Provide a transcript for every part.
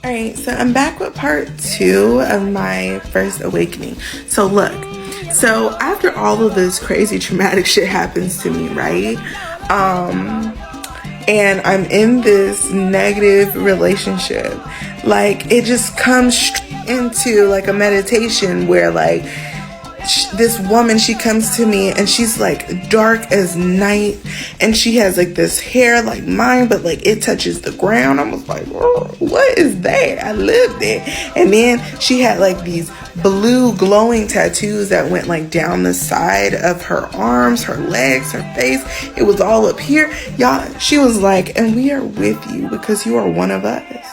All right, so I'm back with part 2 of my first awakening. So look, so after all of this crazy traumatic shit happens to me, right? And I'm in this negative relationship. Like it just comes into like a meditation where like this woman, she comes to me and she's like dark as night, and she has like this hair like mine, but like it touches the ground. I was like, what is that? I lived it. And then she had like these blue glowing tattoos that went like down the side of her arms, her legs, her face. It was all up here, y'all. She was like, and we are with you because you are one of us.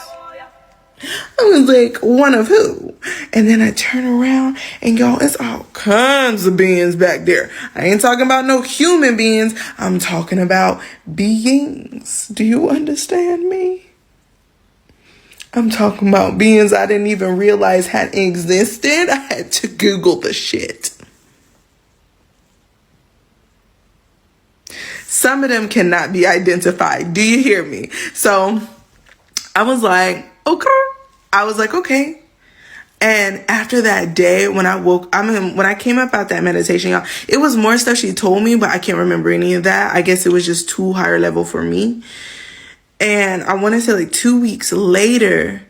I was like, one of who? And then I turn around and y'all, it's all kinds of beings back there. I ain't talking about no human beings. I'm talking about beings. Do you understand me? I'm talking about beings I didn't even realize had existed. I had to Google the shit. Some of them cannot be identified. Do you hear me? So I was like, okay. I was like, okay. And after that day, when I came up out that meditation, y'all, it was more stuff she told me, but I can't remember any of that. I guess it was just too higher level for me. And I want to say like 2 weeks later,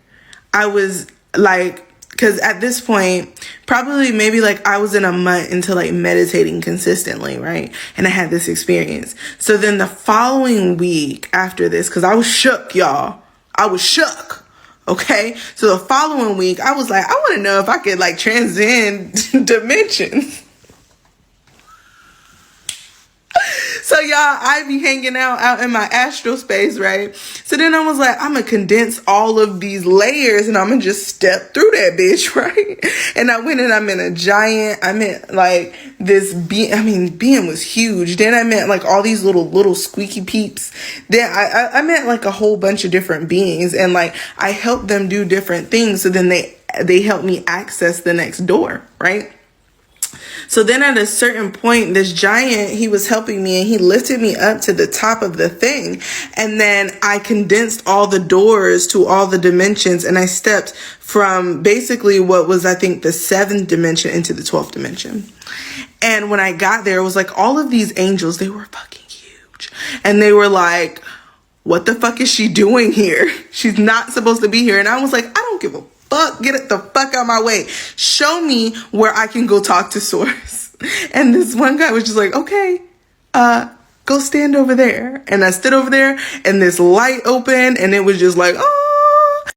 I was like, because at this point, probably maybe like I was in a month into like meditating consistently, right? And I had this experience. So then the following week after this, because I was shook, y'all. I was shook. Okay, so the following week, I was like, I want to know if I could like transcend dimensions. So y'all, I be hanging out in my astral space, right? So then I was like, I'm going to condense all of these layers and I'm going to just step through that bitch, right? And I went and I met a giant, I met like this being, being was huge. Then I met like all these little squeaky peeps. Then I met like a whole bunch of different beings, and like I helped them do different things. So then they helped me access the next door, right? So then at a certain point, this giant, he was helping me and he lifted me up to the top of the thing. And then I condensed all the doors to all the dimensions, and I stepped from basically what was, I think, the 7th dimension into the 12th dimension. And when I got there, it was like all of these angels, they were fucking huge. And they were like, what the fuck is she doing here? She's not supposed to be here. And I was like, I don't give a fuck, get it the fuck out of my way. Show me where I can go talk to Source. And this one guy was just like, okay, go stand over there. And I stood over there and this light opened and it was just like, oh,